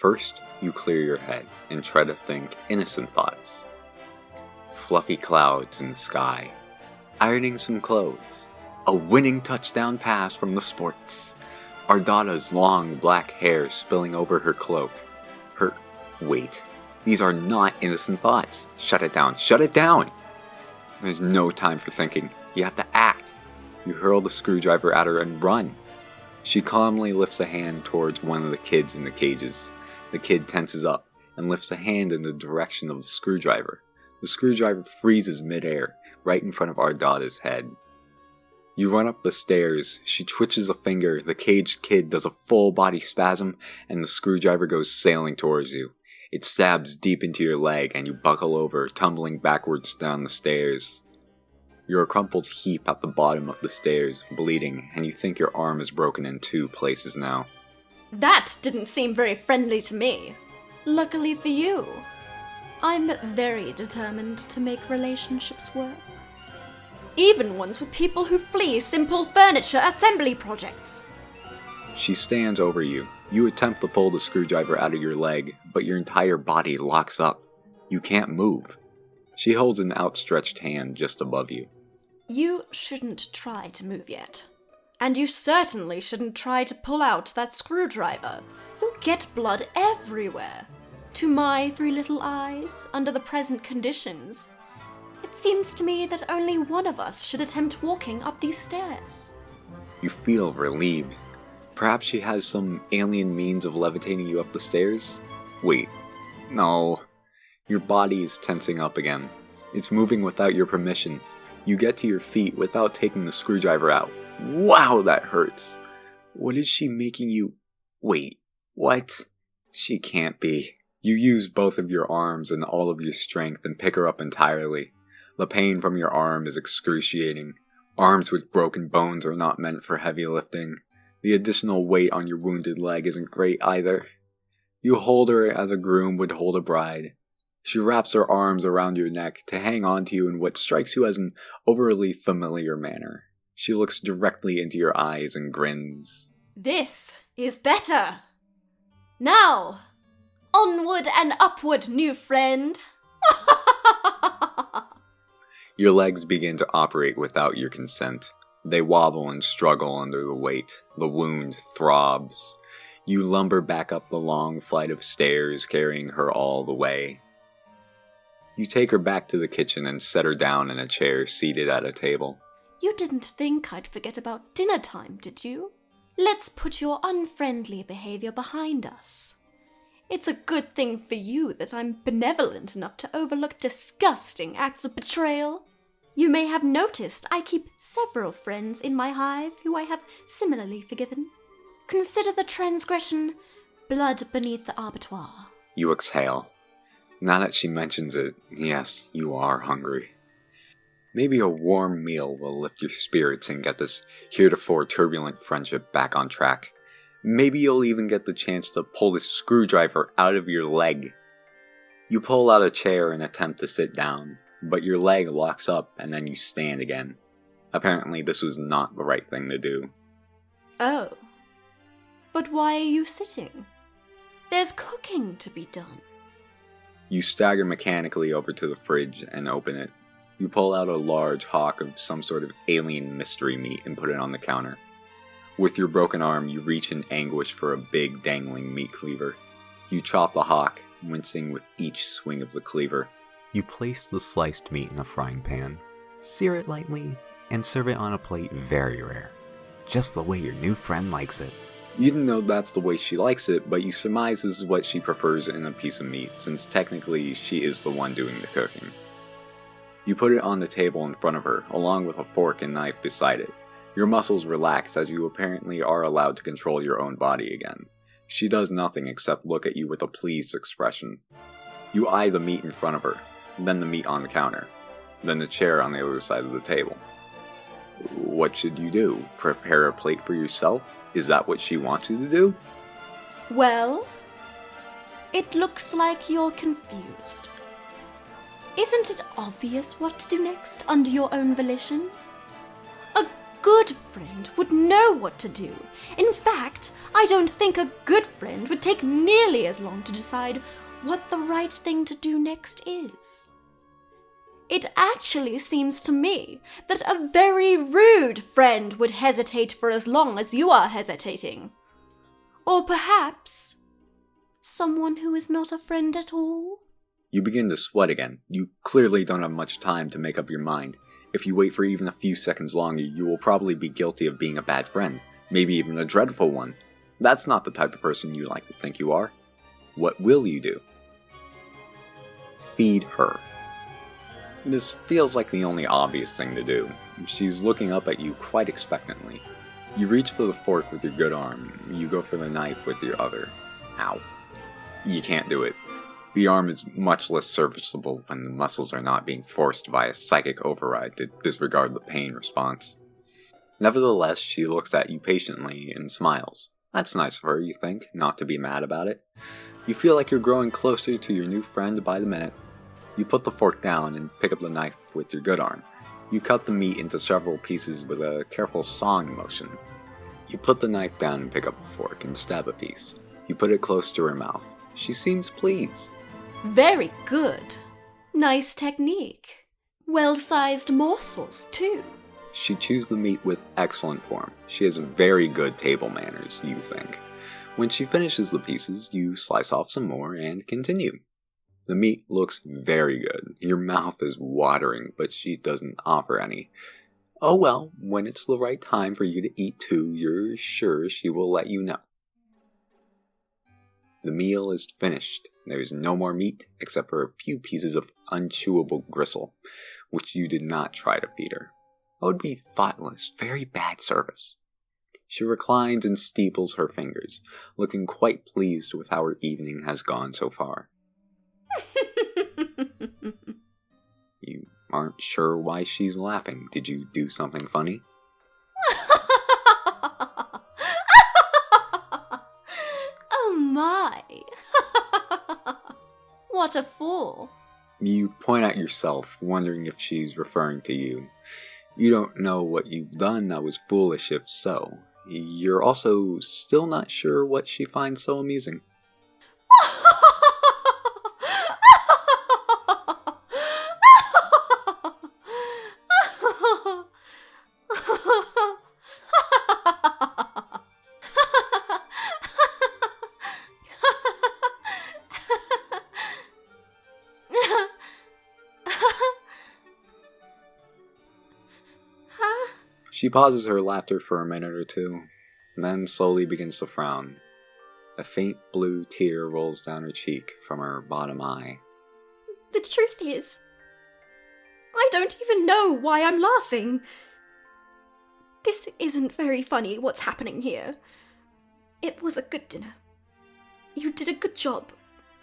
First, you clear your head and try to think innocent thoughts. Fluffy clouds in the sky, ironing some clothes, a winning touchdown pass from the sports, Ardata's long black hair spilling over her cloak, Wait, these are not innocent thoughts. Shut it down, shut it down! There's no time for thinking, you have to act. You hurl the screwdriver at her and run. She calmly lifts a hand towards one of the kids in the cages. The kid tenses up and lifts a hand in the direction of the screwdriver. The screwdriver freezes midair, right in front of Ardata's head. You run up the stairs, she twitches a finger, the caged kid does a full body spasm, and the screwdriver goes sailing towards you. It stabs deep into your leg and you buckle over, tumbling backwards down the stairs. You're a crumpled heap at the bottom of the stairs, bleeding, and you think your arm is broken in 2 places now. That didn't seem very friendly to me. Luckily for you, I'm very determined to make relationships work. Even ones with people who flee simple furniture assembly projects. She stands over you. You attempt to pull the screwdriver out of your leg, but your entire body locks up. You can't move. She holds an outstretched hand just above you. You shouldn't try to move yet. And you certainly shouldn't try to pull out that screwdriver. You'll get blood everywhere. To my 3 little eyes, under the present conditions, it seems to me that only one of us should attempt walking up these stairs. You feel relieved. Perhaps she has some alien means of levitating you up the stairs? Wait, no. Your body is tensing up again. It's moving without your permission. You get to your feet without taking the screwdriver out. Wow, that hurts. What is she making you... Wait, what? She can't be. You use both of your arms and all of your strength and pick her up entirely. The pain from your arm is excruciating. Arms with broken bones are not meant for heavy lifting. The additional weight on your wounded leg isn't great either. You hold her as a groom would hold a bride. She wraps her arms around your neck to hang on to you in what strikes you as an overly familiar manner. She looks directly into your eyes and grins. This is better. Now, onward and upward, new friend. Your legs begin to operate without your consent. They wobble and struggle under the weight. The wound throbs. You lumber back up the long flight of stairs, carrying her all the way. You take her back to the kitchen and set her down in a chair seated at a table. You didn't think I'd forget about dinner time, did you? Let's put your unfriendly behavior behind us. It's a good thing for you that I'm benevolent enough to overlook disgusting acts of betrayal. You may have noticed I keep several friends in my hive who I have similarly forgiven. Consider the transgression blood beneath the abattoir. You exhale. Now that she mentions it, yes, you are hungry. Maybe a warm meal will lift your spirits and get this heretofore turbulent friendship back on track. Maybe you'll even get the chance to pull the screwdriver out of your leg. You pull out a chair and attempt to sit down, but your leg locks up and then you stand again. Apparently this was not the right thing to do. Oh. But why are you sitting? There's cooking to be done. You stagger mechanically over to the fridge and open it. You pull out a large hawk of some sort of alien mystery meat and put it on the counter. With your broken arm, you reach in anguish for a big dangling meat cleaver. You chop the hawk, wincing with each swing of the cleaver. You place the sliced meat in a frying pan, sear it lightly, and serve it on a plate very rare. Just the way your new friend likes it. You didn't know that's the way she likes it, but you surmise this is what she prefers in a piece of meat, since technically she is the one doing the cooking. You put it on the table in front of her, along with a fork and knife beside it. Your muscles relax as you apparently are allowed to control your own body again. She does nothing except look at you with a pleased expression. You eye the meat in front of her, then the meat on the counter, then the chair on the other side of the table. What should you do? Prepare a plate for yourself? Is that what she wants you to do? Well, it looks like you're confused. Isn't it obvious what to do next under your own volition? A good friend would know what to do. In fact, I don't think a good friend would take nearly as long to decide what the right thing to do next is. It actually seems to me that a very rude friend would hesitate for as long as you are hesitating. Or perhaps someone who is not a friend at all? You begin to sweat again. You clearly don't have much time to make up your mind. If you wait for even a few seconds longer, you will probably be guilty of being a bad friend, maybe even a dreadful one. That's not the type of person you like to think you are. What will you do? Feed her. This feels like the only obvious thing to do. She's looking up at you quite expectantly. You reach for the fork with your good arm. You go for the knife with your other. Ow. You can't do it. The arm is much less serviceable when the muscles are not being forced by a psychic override to disregard the pain response. Nevertheless, she looks at you patiently and smiles. That's nice of her, you think, not to be mad about it. You feel like you're growing closer to your new friend by the minute. You put the fork down and pick up the knife with your good arm. You cut the meat into several pieces with a careful sawing motion. You put the knife down and pick up the fork and stab a piece. You put it close to her mouth. She seems pleased. Very good. Nice technique. Well-sized morsels, too. She chews the meat with excellent form. She has very good table manners, you think. When she finishes the pieces, you slice off some more and continue. The meat looks very good. Your mouth is watering, but she doesn't offer any. Oh well, when it's the right time for you to eat too, you're sure she will let you know. The meal is finished. There is no more meat, except for a few pieces of unchewable gristle, which you did not try to feed her. That would be thoughtless, very bad service. She reclines and steeples her fingers, looking quite pleased with how her evening has gone so far. You aren't sure why she's laughing. Did you do something funny? Oh my! What a fool. You point at yourself, wondering if she's referring to you. You don't know what you've done that was foolish if so. You're also still not sure what she finds so amusing. She pauses her laughter for a minute or two, then slowly begins to frown. A faint blue tear rolls down her cheek from her bottom eye. The truth is, I don't even know why I'm laughing. This isn't very funny, what's happening here. It was a good dinner. You did a good job,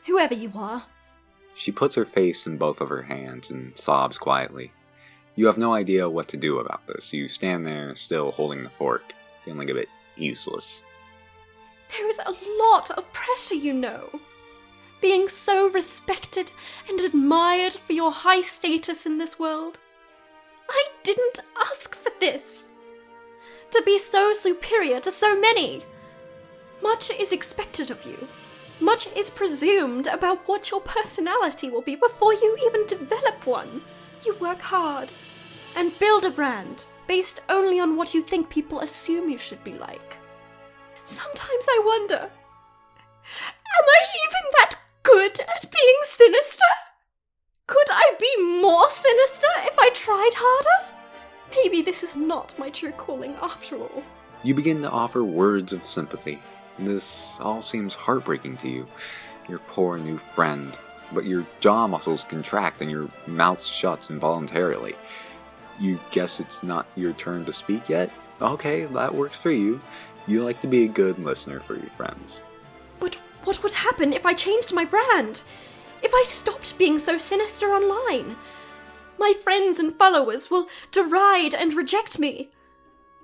whoever you are. She puts her face in both of her hands and sobs quietly. You have no idea what to do about this. You stand there, still holding the fork, feeling a bit useless. There is a lot of pressure, you know. Being so respected and admired for your high status in this world. I didn't ask for this. To be so superior to so many. Much is expected of you. Much is presumed about what your personality will be before you even develop one. You work hard and build a brand based only on what you think people assume you should be like. Sometimes I wonder, am I even that good at being sinister? Could I be more sinister if I tried harder? Maybe this is not my true calling after all. You begin to offer words of sympathy. This all seems heartbreaking to you, your poor new friend. But your jaw muscles contract and your mouth shuts involuntarily. You guess it's not your turn to speak yet? Okay, that works for you. You like to be a good listener for your friends. But what would happen if I changed my brand? If I stopped being so sinister online? My friends and followers will deride and reject me.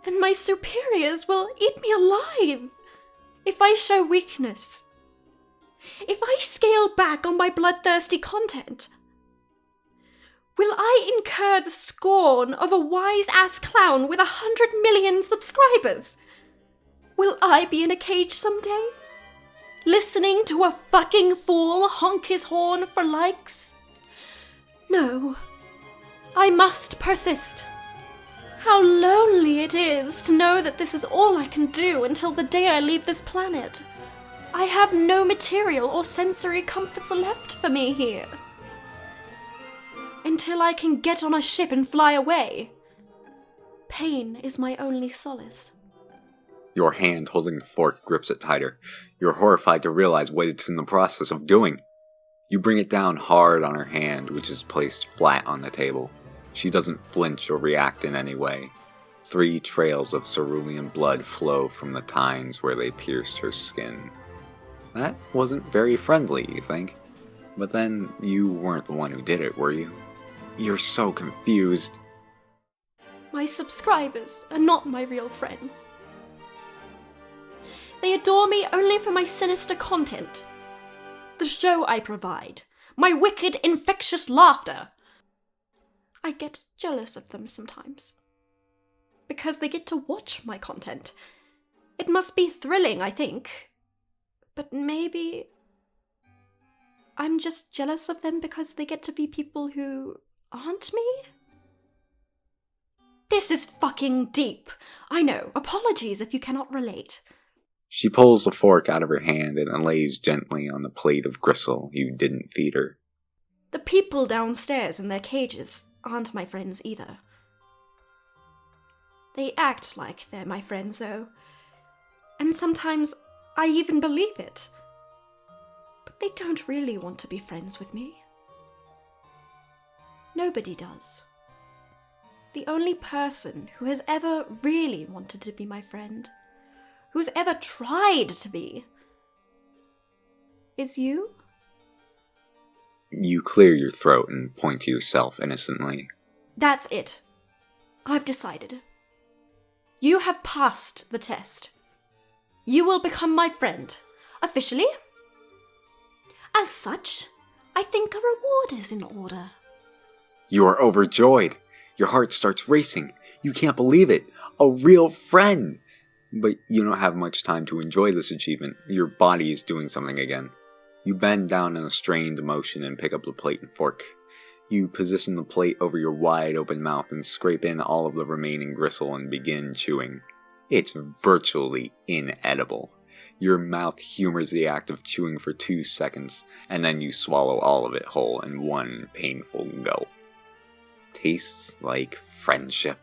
And my superiors will eat me alive. If I show weakness. If I scale back on my bloodthirsty content. Will I incur the scorn of a wise-ass clown with 100 million subscribers? Will I be in a cage someday? Listening to a fucking fool honk his horn for likes? No. I must persist. How lonely it is to know that this is all I can do until the day I leave this planet. I have no material or sensory comforts left for me here. Until I can get on a ship and fly away. Pain is my only solace. Your hand holding the fork grips it tighter. You're horrified to realize what it's in the process of doing. You bring it down hard on her hand, which is placed flat on the table. She doesn't flinch or react in any way. 3 trails of cerulean blood flow from the tines where they pierced her skin. That wasn't very friendly, you think? But then, you weren't the one who did it, were you? You're so confused. My subscribers are not my real friends. They adore me only for my sinister content. The show I provide. My wicked, infectious laughter. I get jealous of them sometimes. Because they get to watch my content. It must be thrilling, I think. But maybe I'm just jealous of them because they get to be people who aren't me? This is fucking deep. I know. Apologies if you cannot relate. She pulls the fork out of her hand and lays gently on the plate of gristle you didn't feed her. The people downstairs in their cages aren't my friends either. They act like they're my friends, though. And sometimes I even believe it. But they don't really want to be friends with me. Nobody does. The only person who has ever really wanted to be my friend, who's ever tried to be, is you? You clear your throat and point to yourself innocently. That's it. I've decided. You have passed the test. You will become my friend, officially. As such, I think a reward is in order. You are overjoyed. Your heart starts racing. You can't believe it. A real friend! But you don't have much time to enjoy this achievement. Your body is doing something again. You bend down in a strained motion and pick up the plate and fork. You position the plate over your wide open mouth and scrape in all of the remaining gristle and begin chewing. It's virtually inedible. Your mouth humors the act of chewing for 2 seconds, and then you swallow all of it whole in one painful gulp. Tastes like friendship.